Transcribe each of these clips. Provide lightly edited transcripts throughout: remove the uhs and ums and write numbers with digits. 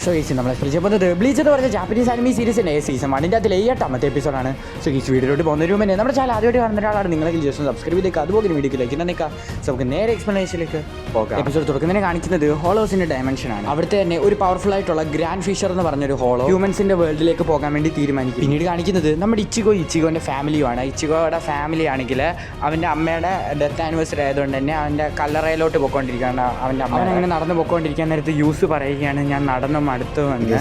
So guys നമ്മളെ പരിചയപ്പെടുന്നത് bleach എന്ന് പറഞ്ഞ ജാപ്പനീസ് ആനിമി സീരീസിൻ്റെ സീസൺ 1 അതിലെ 8ാമത്തെ എപ്പിസോഡാണ്. സോ ഗൈസ് വീഡിയോയിലോട്ട് പോകുന്നതിന് മുന്നേ നമ്മുടെ ചാനൽ ആദ്യമായിട്ട് കാണുന്ന ഒരാളാണ് നിങ്ങളെങ്കിൽ ജസ്റ്റ് സബ്സ്ക്രൈബ് ചെയ്തേക്കുക, അതുപോലെ വീഡിയോക്ക് ലൈക്ക് തന്നേക്കുക. സോ നമുക്ക് നേരെ എക്സ്പ്ലനേഷനിലേക്ക് പോകാം. എപ്പിസോഡ് തുടക്കുന്നതിനെ കാണിക്കുന്നത് ഹോളോസിൻ്റെ ഡയമെൻഷൻ ആണ്. അവിടുത്തെ തന്നെ ഒരു പവർഫുൾ ആയിട്ടുള്ള ഗ്രാൻഡ് ഫിഷർ എന്ന് പറഞ്ഞൊരു ഹോളോ ഹ്യൂമൻസിൻ്റെ വേൾഡിലേക്ക് പോകാൻ വേണ്ടി തീരുമാനിക്കും. പിന്നീട് കാണിക്കുന്നത് നമ്മുടെ ഇച്ചിഗോൻ്റെ ഫാമിലിയുമാണ്. ഇച്ചിഗോയുടെ ഫാമിലി ആണെങ്കിൽ അവൻ്റെ അമ്മയുടെ ഡെത്ത് ആനിവേഴ്സറി ആയതുകൊണ്ട് തന്നെ അവൻ്റെ കല്ലറയിലോട്ട് പോയിക്കൊണ്ടിരിക്കുകയാണ്. അവൻ്റെ അമ്മ അങ്ങനെ നടന്നു പോയിക്കൊണ്ടിരിക്കാൻ നേരത്ത് യൂസ് പറയുകയാണ്, ഞാൻ നടന്നു മടുത്തു വന്ന്.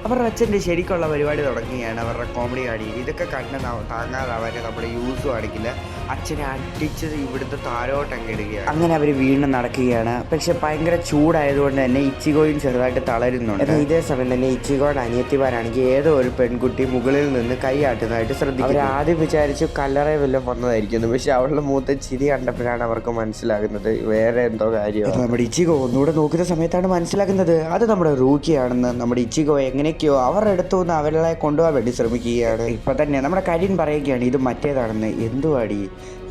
അവരുടെ അച്ഛൻ്റെ ശരിക്കുള്ള പരിപാടി തുടങ്ങുകയാണ്. അവരുടെ കോമഡി കാടി ഇതൊക്കെ കണ്ട് താങ്ങാതാവാൻ നമ്മുടെ യൂസ് കാണിക്കില്ല. അച്ഛനെ അടിച്ചത് ഇവിടുത്തെ താരോട്ടങ്ങിടുകയാണ്. അങ്ങനെ അവർ വീണ്ടും നടക്കുകയാണ്. പക്ഷെ ഭയങ്കര ചൂടായതുകൊണ്ട് തന്നെ ഇച്ചിഗോയും ചെറുതായിട്ട് തളരുന്നുണ്ട്. ഇതേ സമയം തന്നെ ഇച്ചിഗോയുടെ അനിയത്തിമാരാണെങ്കിൽ ഏതോ ഒരു പെൺകുട്ടി മുകളിൽ നിന്ന് കൈയാട്ടുന്നതായിട്ട് ശ്രദ്ധിക്കും. അവർ ആദ്യം വിചാരിച്ചു കല്ലറ വല്ലതും വന്നതായിരിക്കുന്നു. പക്ഷെ അവളുടെ മൂത്ത ചിരി കണ്ടപ്പോഴാണ് അവർക്ക് മനസ്സിലാകുന്നത് വേറെ എന്തോ കാര്യമാണ്. നമ്മുടെ ഇച്ചിഗോ ഒന്നുകൂടെ നോക്കുന്ന സമയത്താണ് മനസ്സിലാക്കുന്നത് അത് നമ്മുടെ റൂക്കിയാണെന്ന്. നമ്മുടെ ഇച്ചിഗോ എങ്ങനെയൊക്കെയോ അവരുടെ അടുത്തു നിന്ന് അവരെ കൊണ്ടുപോകാൻ വേണ്ടി ശ്രമിക്കുകയാണ്. ഇപ്പൊ തന്നെ നമ്മുടെ കരിൻ പറയുകയാണ് ഇത് മറ്റേതാണെന്ന്. എന്തുവാടി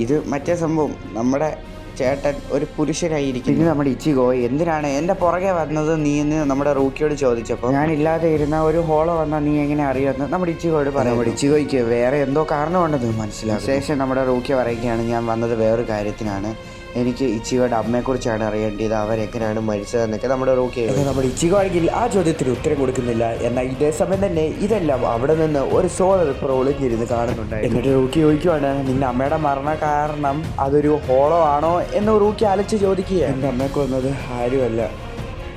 ഇത് മറ്റേ സംഭവം, നമ്മുടെ ചേട്ടൻ ഒരു പുരുഷനായിരിക്കും. പിന്നെ നമ്മുടെ ഇച്ചിഗോ എന്തിനാണ് എൻ്റെ പുറകെ വന്നത് നീ എന്ന് നമ്മുടെ റൂക്കിയോട് ചോദിച്ചപ്പോൾ ഞാനില്ലാതെ ഇരുന്ന ഒരു ഹോളോ വന്നാൽ നീ എങ്ങനെ അറിയാമെന്ന് നമ്മുടെ ഇച്ചിഗോയോട് പറയാം. നമ്മുടെ ഇച്ചിഗോയ്ക്ക് വേറെ എന്തോ കാരണമുണ്ടെന്ന് മനസ്സിലാകും. ശേഷം നമ്മുടെ റൂക്കി പറയുകയാണ് ഞാൻ വന്നത് വേറൊരു കാര്യത്തിനാണ്, എനിക്ക് ഇച്ചിഗോയുടെ അമ്മയെക്കുറിച്ചാണ് അറിയേണ്ടത്, അവരെങ്ങനെയാണ് മരിച്ചതെന്നൊക്കെ നമ്മുടെ റൂക്കി. നമ്മുടെ ഇച്ചിഗോ ആണെങ്കിൽ ആ ചോദ്യത്തിന് ഉത്തരം കൊടുക്കുന്നില്ല. എന്നാൽ ഇതേ സമയം തന്നെ ഇതെല്ലാം അവിടെ നിന്ന് ഒരു സോളർ ഇപ്പോൾ ഒളിഞ്ഞിരുന്ന് കാണുന്നുണ്ടായിരുന്നു. എന്നിട്ട് റൂക്കി ചോദിക്കുവാണ് നിന്റെ അമ്മയുടെ മരണ കാരണം അതൊരു ഹോളോ ആണോ എന്ന് റൂക്കി അലച്ച് ചോദിക്കുക. എൻ്റെ അമ്മയ്ക്ക് വന്നത് ആരുമല്ല,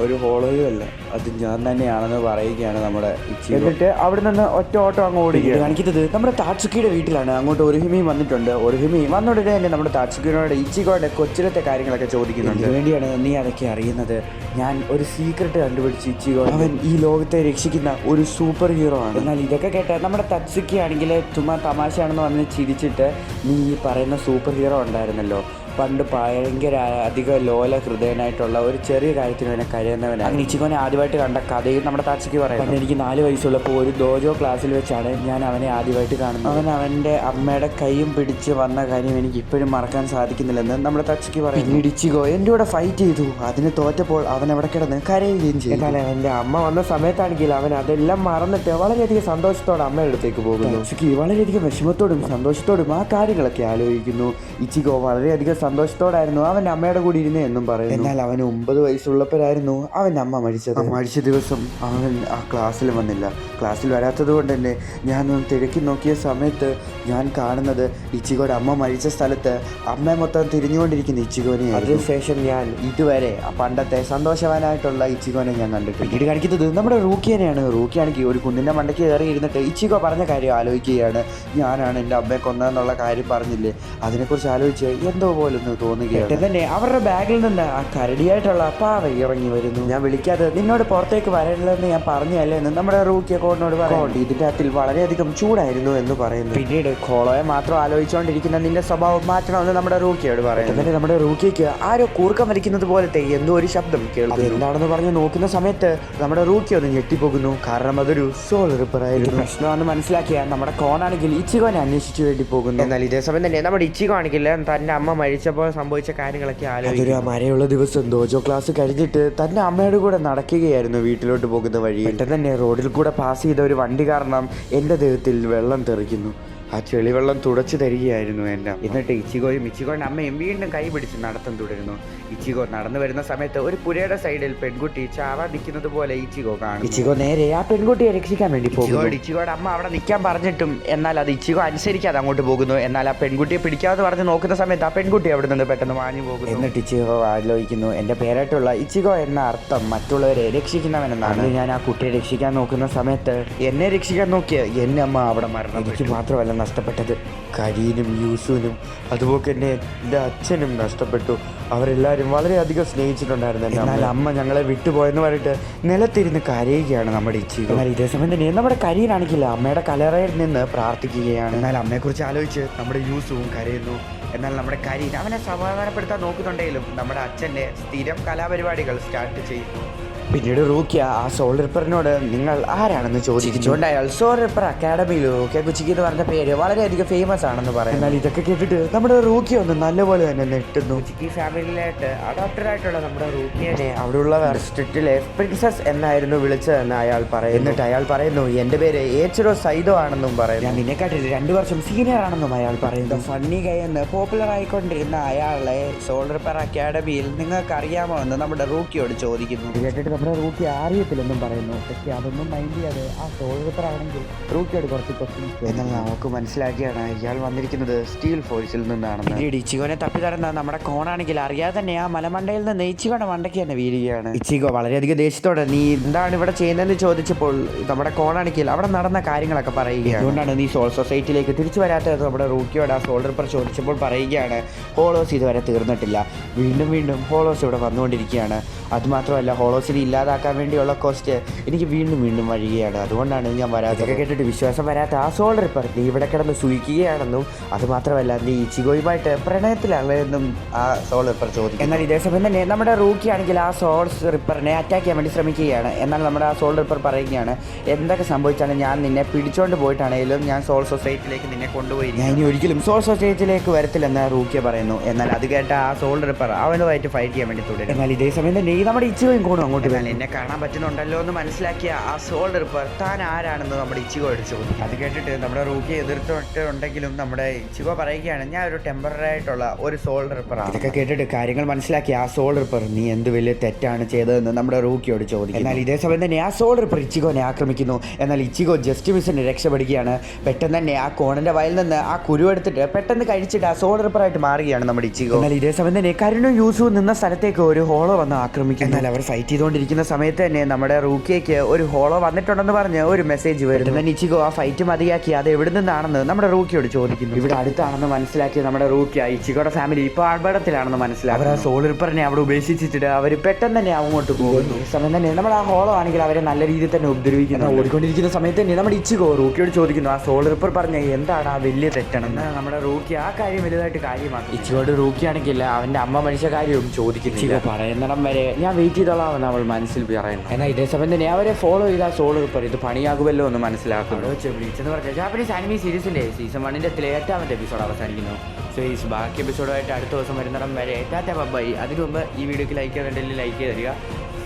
ഒരു ഹോളോയും അല്ല, അത് ഞാൻ തന്നെയാണെന്ന് പറയുകയാണ് നമ്മുടെ ഇച്ചിഗോ. എന്നിട്ട് അവിടെ നിന്ന് ഒറ്റ ഓട്ടം അങ്ങ് ഓടുകയാണ്. കാണിക്കുന്നത് നമ്മുടെ താട്സുക്കിയുടെ വീട്ടിലാണ്. അങ്ങോട്ട് ഒരുഹിമി വന്നിട്ടുണ്ട്. ഒരുഹിമി വന്നുടനെ തന്നെ നമ്മുടെ താട്സുക്കിനോട് ഇച്ചിഗോയുടെ കൊച്ചിലത്തെ കാര്യങ്ങളൊക്കെ ചോദിക്കുന്നുണ്ട്. വേണ്ടിയാണ് നീ അതൊക്കെ അറിയുന്നത്, ഞാൻ ഒരു സീക്രട്ട് കണ്ടുപിടിച്ച് ഇച്ചിഗോ, അവൻ ഈ ലോകത്തെ രക്ഷിക്കുന്ന ഒരു സൂപ്പർ ഹീറോ ആണ്. എന്നാൽ ഇതൊക്കെ കേട്ട് നമ്മുടെ താട്സുക്കി ആണെങ്കിൽ ചുമ്മാ തമാശയാണെന്ന് പറഞ്ഞ് ചിരിച്ചിട്ട് നീ ഈ പറയുന്ന സൂപ്പർ ഹീറോ ഉണ്ടായിരുന്നല്ലോ, പണ്ട് ഭയങ്കര അധികം ലോല ഹൃദയനായിട്ടുള്ള ഒരു ചെറിയ കാര്യത്തിന് അവനെ കരയുന്നവനാണ്. ഇച്ചിഗോനെ ആദ്യമായിട്ട് കണ്ട കഥയും നമ്മുടെ താട്സുക്കി പറയും. പണ്ട് എനിക്ക് 4 വയസ്സുള്ളപ്പോൾ ഒരു ഡോജോ ക്ലാസ്സിൽ വെച്ചാണ് ഞാൻ അവനെ ആദ്യമായിട്ട് കാണുന്നത്. അവൻ്റെ അമ്മയുടെ കൈയും പിടിച്ച് വന്ന കാര്യം എനിക്ക് ഇപ്പോഴും മറക്കാൻ സാധിക്കുന്നില്ലെന്ന് നമ്മുടെ താട്സുക്കി പറയും. പിന്നീട് ഇച്ചിഗോ എൻ്റെ കൂടെ ഫൈറ്റ് ചെയ്തു, അതിന് തോറ്റപ്പോൾ അവൻ അവിടെ കിടന്ന് കരയുകയും ചെയ്തു. എന്നാൽ അവൻ്റെ അമ്മ വന്ന സമയത്താണെങ്കിൽ അവൻ അതെല്ലാം മറന്നിട്ട് വളരെയധികം സന്തോഷത്തോടെ അമ്മയുടെ അടുത്തേക്ക് പോകുന്നു. താട്സുക്കി വളരെയധികം വിഷമത്തോടും സന്തോഷത്തോടും ആ കാര്യങ്ങളൊക്കെ ആലോചിക്കുന്നു. ഇച്ചിഗോ വളരെയധികം സന്തോഷത്തോടായിരുന്നു അവൻ്റെ അമ്മയുടെ കൂടി ഇരുന്ന് എന്നും പറയുന്നു. എന്നാൽ അവന് 9 വയസ്സുള്ളപ്പോഴായിരുന്നു അവൻ്റെ അമ്മ മരിച്ചത്. മരിച്ച ദിവസം അവൻ ആ ക്ലാസ്സിൽ വന്നില്ല. ക്ലാസ്സിൽ വരാത്തത് കൊണ്ട് തന്നെ ഞാൻ തിരക്കി നോക്കിയ സമയത്ത് ഞാൻ കാണുന്നത് ഇച്ചിഗോയുടെ അമ്മ മരിച്ച സ്ഥലത്ത് അമ്മ മൊത്തം തിരിഞ്ഞുകൊണ്ടിരിക്കുന്ന ഇച്ചിഗോനെ. അതിനുശേഷം ഞാൻ ഇതുവരെ പണ്ടത്തെ സന്തോഷവാനായിട്ടുള്ള ഇച്ചിഗോനെ ഞാൻ കണ്ടിട്ടുണ്ട്. പിന്നീട് കാണിക്കുന്നത് നമ്മുടെ റൂക്കിയനെയാണ്. റൂക്കിയാണെങ്കിൽ ഒരു കുന്നിൻ്റെ മണ്ടയ്ക്ക് കയറി ഇരുന്നിട്ട് ഇച്ചിഗോ പറഞ്ഞ കാര്യം ആലോചിക്കുകയാണ്. ഞാനാണ് എൻ്റെ അമ്മയെ കൊന്നതെന്നുള്ള കാര്യം പറഞ്ഞില്ലേ, അതിനെക്കുറിച്ച് ആലോചിച്ച് എന്തോ പോലെ തോന്നുകയാണ്. തന്നെ അവരുടെ ബാഗിൽ നിന്ന് ആ കരടിയായിട്ടുള്ള പാവ ഇറങ്ങി വരുന്നു. ഞാൻ വിളിക്കാതെ നിന്നോട് പുറത്തേക്ക് വരരുതെന്ന് ഞാൻ പറഞ്ഞല്ലേ എന്ന് നമ്മുടെ റൂക്കി കോഡിനോട് പറയുന്നുണ്ട്. ഇതിൻ്റെ അകത്തിൽ വളരെയധികം ചൂടായിരുന്നു എന്ന് പറയുന്നു. പിന്നീട് ഹോളോയെ മാത്രം ആലോചിച്ചുകൊണ്ടിരിക്കുന്ന നിന്റെ സ്വഭാവം മാറ്റണമെന്ന് നമ്മുടെ റൂക്കിയോട് പറയുന്നു. തന്നെ നമ്മുടെ റൂക്കിക്ക് ആരോ കൂർക്കം വലിക്കുന്നത് പോലത്തെ എന്തോ ഒരു ശബ്ദം കേൾക്കുന്നു. എന്താണെന്ന് പറഞ്ഞ് നോക്കുന്ന സമയത്ത് നമ്മുടെ റൂക്കി ഒന്ന് ഞെട്ടിപ്പോകുന്നു. കാരണം അതൊരു സോൾ റിപ്പർ ആയിരുന്നു. പ്രശ്നമാണെന്ന് മനസ്സിലാക്കിയ നമ്മുടെ കോണാണെങ്കിൽ ഇച്ചിഗോനെ അന്വേഷിച്ചു വേണ്ടി പോകുന്നു. എന്നാൽ ഇതേ സമയം തന്നെ നമ്മുടെ ഇച്ചിഗോ ആണെങ്കിൽ തന്റെ അമ്മ മരിച്ചപ്പോൾ സംഭവിച്ച കാര്യങ്ങളൊക്കെ ആലോചിക്കും. അതൊരു മഴയുള്ള ദിവസം ഡോജോ ക്ലാസ് കഴിഞ്ഞിട്ട് തന്റെ അമ്മയുടെ കൂടെ നടക്കുകയായിരുന്നു വീട്ടിലോട്ട് പോകുന്ന വഴി. പെട്ടെന്ന് തന്നെ റോഡിൽ കൂടെ പാസ് ചെയ്ത ഒരു വണ്ടി കാരണം എൻ്റെ ദേഹത്തിൽ വെള്ളം തെറിക്കുന്നു. ആ ചെളിവെള്ളം തുടച്ചു തരികയായിരുന്നു എൻ്റെ അമ്മ. എന്നിട്ട് ഇച്ചിഗോയുടെ അമ്മയും വീണ്ടും കൈ പിടിച്ച് നടത്തം തുടരുന്നു. ഇച്ചിഗോ നടന്നു വരുന്ന സമയത്ത് ഒരു പുരയുടെ സൈഡിൽ പെൺകുട്ടി ചാവാൻ നിൽക്കുന്നത് പോലെ ഇച്ചിഗോ കാണും. ഇച്ചിഗോ നേരെ ആ പെൺകുട്ടിയെ രക്ഷിക്കാൻ വേണ്ടി പോകുന്നു. ഇച്ചിഗോയുടെ അമ്മ അവിടെ നിൽക്കാൻ പറഞ്ഞിട്ടും എന്നാൽ അത് ഇച്ചിഗോ അനുസരിക്കാതെ അങ്ങോട്ട് പോകുന്നു. എന്നാൽ ആ പെൺകുട്ടിയെ പിടിക്കാതെ പറഞ്ഞ് നോക്കുന്ന സമയത്ത് ആ പെൺകുട്ടി അവിടെ നിന്ന് പെട്ടെന്ന് മാഞ്ഞു പോകുന്നു. എന്നിട്ട് ഇച്ചിഗോ ആലോചിക്കുന്നു, എൻ്റെ പേരായിട്ടുള്ള ഇച്ചിഗോ എന്ന അർത്ഥം മറ്റുള്ളവരെ രക്ഷിക്കുന്നവനെന്നാണ്. ഞാൻ ആ കുട്ടിയെ രക്ഷിക്കാൻ നോക്കുന്ന സമയത്ത് എന്നെ രക്ഷിക്കാൻ നോക്കിയ എൻ്റെ അമ്മ അവിടെ മരണം. എനിക്ക് മാത്രമല്ല നഷ്ടപ്പെട്ടത്, കരീനും യൂസുവിനും അതുപോലെ തന്നെ എൻ്റെ അച്ഛനും നഷ്ടപ്പെട്ടു. അവരെല്ലാവരും വളരെയധികം സ്നേഹിച്ചിട്ടുണ്ടായിരുന്നു. എന്നാൽ അമ്മ ഞങ്ങളെ വിട്ടുപോയെന്ന് പറഞ്ഞിട്ട് നിലത്തിരുന്ന് കരയുകയാണ് നമ്മുടെ ഇച്ചിഗോ. എന്നാൽ ഇതേ സമയം തന്നെ നമ്മുടെ കരീനാണെങ്കിൽ അമ്മയുടെ കലറയിൽ നിന്ന് പ്രാർത്ഥിക്കുകയാണ്. എന്നാൽ അമ്മയെക്കുറിച്ച് ആലോചിച്ച് നമ്മുടെ യൂസുവും കരയുന്നു. എന്നാൽ നമ്മുടെ കരീൻ അവനെ സമാധാനപ്പെടുത്താൻ നോക്കുന്നുണ്ടെങ്കിലും നമ്മുടെ അച്ഛൻ്റെ സ്ഥിരം കലാപരിപാടികൾ സ്റ്റാർട്ട് ചെയ്യുന്നു. പിന്നീട് റൂക്കിയ ആ സോൾ റിപ്പറിനോട് നിങ്ങൾ ആരാണെന്ന് ചോദിച്ചുകൊണ്ട് അയാൾ സോൾ റിപ്പർ അക്കാഡമിയിൽ റൂക്കിയ കുച്ചിക്ക് എന്ന് പറഞ്ഞ പേര് വളരെയധികം ഫേമസ് ആണെന്ന് പറയും. എന്നാൽ ഇതൊക്കെ കേട്ടിട്ട് നമ്മുടെ റൂക്കിയ ഒന്ന് നല്ലപോലെ തന്നെ നെട്ടുന്നു. കുച്ചിക്ക് ഫാമിലിയിലായിട്ട് അഡോപ്റ്റഡായിട്ടുള്ള നമ്മുടെ റൂക്കിയനെ അവിടെയുള്ള ഡിസ്ട്രിക്റ്റിലെ പ്രിൻസസ് എന്നായിരുന്നു വിളിച്ചതെന്ന് അയാൾ പറയും. എന്നിട്ട് അയാൾ പറയുന്നു എൻ്റെ പേര് ഏച്ചിറോ സൈദോ ആണെന്നും പറയും. ഞാൻ നിന്നെക്കാട്ടിൽ 2 വർഷം സീനിയർ ആണെന്നും അയാൾ പറയുന്നു. ഫണ്ണി ഗൈ എന്ന് പോപ്പുലർ ആയിക്കൊണ്ടിരുന്ന അയാളെ സോൾ റിപ്പർ അക്കാഡമിയിൽ നിങ്ങൾക്ക് അറിയാമോ എന്ന് നമ്മുടെ റൂക്കിയോട് ചോദിക്കുന്നു. ഇത് കേട്ടിട്ട് നമ്മുടെ റൂക്കി അറിയത്തില്ലെന്നും പറയുന്നു. പക്ഷേ അതൊന്നും മൈൻഡ് ചെയ്യാതെ ആ സോൾ റിപ്പർ ആണെങ്കിൽ റൂക്കിയോട് കുറച്ച് ക്വസ്റ്റ്യൻസ്. എന്നാൽ നമുക്ക് മനസ്സിലാക്കിയാണ് ഇയാൾ വന്നിരിക്കുന്നത് സ്റ്റീൽ ഫോഴ്സിൽ നിന്നാണെന്ന്. ഇച്ചിഗോനെ തപ്പി തരുന്ന നമ്മുടെ കോണാണെങ്കിൽ അറിയാതെ തന്നെ ആ മലമണ്ടയിൽ നിന്ന് ഇച്ചിഗോയുടെ മണ്ടയ്ക്ക് തന്നെ വീഴുകയാണ്. ഇച്ചിഗോ വളരെയധികം ദേഷ്യത്തോടെ നീ എന്താണ് ഇവിടെ ചെയ്യുന്നതെന്ന് ചോദിച്ചപ്പോൾ നമ്മുടെ കോണാണെങ്കിൽ അവിടെ നടന്ന കാര്യങ്ങളൊക്കെ പറയുകയാണ്. അതുകൊണ്ടാണ് നീ സോൾ സൊസൈറ്റിയിലേക്ക് തിരിച്ചു വരാത്തത് നമ്മുടെ റൂക്കിയോട് ആ സോൾ റിപ്പർ ചോദിച്ചപ്പോൾ പറയുകയാണ് ഹോളോസ് ഇതുവരെ തീർന്നിട്ടില്ല, വീണ്ടും വീണ്ടും ഹോളോസ് ഇവിടെ വന്നുകൊണ്ടിരിക്കുകയാണ്. അതുമാത്രമല്ല ഹോളോസിനെ ഇല്ലാതാക്കാൻ വേണ്ടിയുള്ള കോസ്റ്റ് എനിക്ക് വീണ്ടും വീണ്ടും വഴിയുകയാണ്, അതുകൊണ്ടാണ് ഞാൻ വരാത്തത്. കേട്ടിട്ട് വിശ്വാസം വരാത്ത ആ സോൾ റിപ്പർ നീ ഇവിടെ കിടന്ന് സൂയിക്കുകയാണെന്നും അതുമാത്രമല്ല നീ ഇച്ചിഗോയുമായിട്ട് പ്രണയത്തിലാണെന്നും ആ സോൾ റിപ്പർ ചോദിക്കും. എന്നാൽ ഇതേസമയം തന്നെ നമ്മുടെ റൂക്കി ആണെങ്കിൽ ആ സോൾ റിപ്പറിനെ അറ്റാക്ക് ചെയ്യാൻ വേണ്ടി ശ്രമിക്കുകയാണ്. എന്നാൽ നമ്മുടെ ആ സോൾ റിപ്പർ പറയുകയാണ് എന്തൊക്കെ സംഭവിച്ചാലും ഞാൻ നിന്നെ പിടിച്ചുകൊണ്ട് പോയിട്ടാണെങ്കിലും ഞാൻ സോൾ സൊസൈറ്റിയിലേക്ക് നിന്നെ കൊണ്ടുപോയി, ഞാൻ ഇനി ഒരിക്കലും സോൾ സൊസൈറ്റിയിലേക്ക് വരത്തില്ലെന്ന് റൂക്കിയ പറയുന്നു. എന്നാൽ അത് കേട്ട ആ സോൾ റിപ്പർ അവനുമായിട്ട് ഫൈറ്റ് ചെയ്യാൻ വേണ്ടി തുടരും. എന്നാൽ ഇതേസമയം തന്നെ നമ്മുടെ ഇച്ചിഗോയും കൂടും അങ്ങോട്ട് വരാൻ എന്നെ കാണാൻ പറ്റുന്നുണ്ടല്ലോ എന്ന് മനസ്സിലാക്കിയ ആ സോൾ റിപ്പർ താൻ ആരാണെന്ന് നമ്മുടെ ഇച്ചിഗോയോട് ചോദിക്കും. അത് കേട്ടിട്ട് നമ്മുടെ റൂക്കി എതിർത്തിട്ടുണ്ടെങ്കിലും നമ്മുടെ ഇച്ചിഗോ പറയുകയാണ് ഞാൻ ഒരു ടെമ്പററി ആയിട്ടുള്ള ഒരു സോൾ റിപ്പറാണ്. ഇതൊക്കെ കേട്ടിട്ട് കാര്യങ്ങൾ മനസ്സിലാക്കിയ ആ സോൾ റിപ്പർ നീ എന്ത് വലിയ തെറ്റാണ് ചെയ്തതെന്ന് നമ്മുടെ റൂക്കിയോട് ചോദിക്കും. എന്നാൽ ഇതേസമയം തന്നെ ആ സോൾ റിപ്പർ ഇച്ചിഗോനെ ആക്രമിക്കുന്നു. എന്നാൽ ഇച്ചിഗോ ജസ്റ്റ് മിസ്സിന് രക്ഷപ്പെടുകയാണ്. പെട്ടെന്ന് തന്നെ ആ കോണിന്റെ വയൽ നിന്ന് ആ കുരുവെടുത്തിട്ട് പെട്ടെന്ന് കഴിച്ചിട്ട് ആ സോൾ റിപ്പറായിട്ട് മാറുകയാണ് നമ്മുടെ ഇച്ചിഗോ. എന്നാൽ ഇതേസമയം തന്നെ കരുണും യൂസുവും നിന്ന സ്ഥലത്തേക്ക് ഒരു ഹോളോ വന്ന് ആക്രമിക്കും. എന്നാൽ അവർ ഫൈറ്റ് ചെയ്തുകൊണ്ടിരിക്കുന്ന സമയത്ത് തന്നെ നമ്മുടെ റൂക്കിയയ്ക്ക് ഒരു ഹോളോ വന്നിട്ടുണ്ടെന്ന് പറഞ്ഞ് ഒരു മെസ്സേജ് വരുന്നു. ഇച്ചിഗോ ആ ഫൈറ്റ് മതിയാക്കി അത് എവിടെ നിന്നാണെന്ന് നമ്മുടെ റൂക്കിയോട് ചോദിക്കുന്നു. ഇവിടെ അടുത്താണെന്ന് മനസ്സിലാക്കി നമ്മുടെ റൂക്കിയ ഇച്ചിഗോയുടെ ഫാമിലി ഇപ്പോൾ ആൾബടത്തിലാണെന്ന് മനസ്സിലാക്കി അവർ ആ സോൾ റിപ്പറിനെ അവിടെ ഉപേക്ഷിച്ചിട്ട് അവർ പെട്ടെന്ന് തന്നെ അങ്ങോട്ട് പോകുന്നു. ഈ സമയം തന്നെ നമ്മുടെ ആ ഹോളോ ആണെങ്കിൽ അവരെ നല്ല രീതിയിൽ തന്നെ ഉപദ്രവിക്കുന്നു. ഓടിക്കൊണ്ടിരിക്കുന്ന സമയത്ത് തന്നെ നമ്മുടെ ഇച്ചിഗോ റൂക്കിയോട് ചോദിക്കുന്നു ആ സോൾ റിപ്പർ പറഞ്ഞ എന്താണ് ആ വലിയ തെറ്റാണെന്ന്. നമ്മുടെ റൂക്കി ആ കാര്യം വലുതായിട്ട് കാര്യമാക്കി. ഇച്ചിഗോയുടെ റൂക്കി ആണെങ്കിൽ അവന്റെ അമ്മ മനുഷ്യ കാര്യവും ചോദിക്കുന്നു. ഇച്ചിഗോ പറയുന്നിടം വരെ ഞാൻ വെയിറ്റ് ചെയ്തോളാമെന്ന് അവൾ മനസ്സിൽ പറയുന്നു. എന്നാൽ ഇതേസമയം തന്നെ അവരെ ഫോളോ ചെയ്താൽ സോൾ റിപ്പർ ഇത് പണിയാകുമല്ലോ എന്ന് മനസ്സിലാക്കുന്നു. ബ്ലീച്ചെന്ന് പറഞ്ഞ ജാപ്പനീസ് ആനിമി സീരീസിന്റെ സീസൺ 1ന്റെ 8ാമത്തെ എപ്പിസോഡ് അവസാനിക്കുന്നു. സോ ഈ ബാക്കി എപ്പിസോഡുമായിട്ട് അടുത്ത ദിവസം വരുന്നിടം വരെ ടാറ്റ ബൈ. അതിനു മുമ്പ് ഈ വീഡിയോക്ക് ലൈക്ക് ചെയ്തിട്ടുണ്ടെങ്കിൽ ലൈക്ക് ചെയ്ത് തരിക.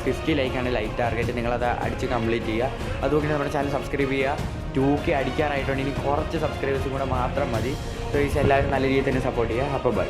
50 ലൈക്കാണ് ലൈക്ക് ടാർഗറ്റ്, നിങ്ങളത് അടിച്ച് കംപ്ലീറ്റ് ചെയ്യുക. അതുപോലെ നമ്മുടെ ചാനൽ സബ്സ്ക്രൈബ് ചെയ്യുക. 2K അടിക്കാനായിട്ടുണ്ട്, ഇനി കുറച്ച് സബ്സ്ക്രൈബേഴ്സും കൂടെ മാത്രം മതി. സോ ഈ എല്ലാവരും നല്ല രീതിയിൽ തന്നെ സപ്പോർട്ട് ചെയ്യുക. അപ്പോൾ ബൈ.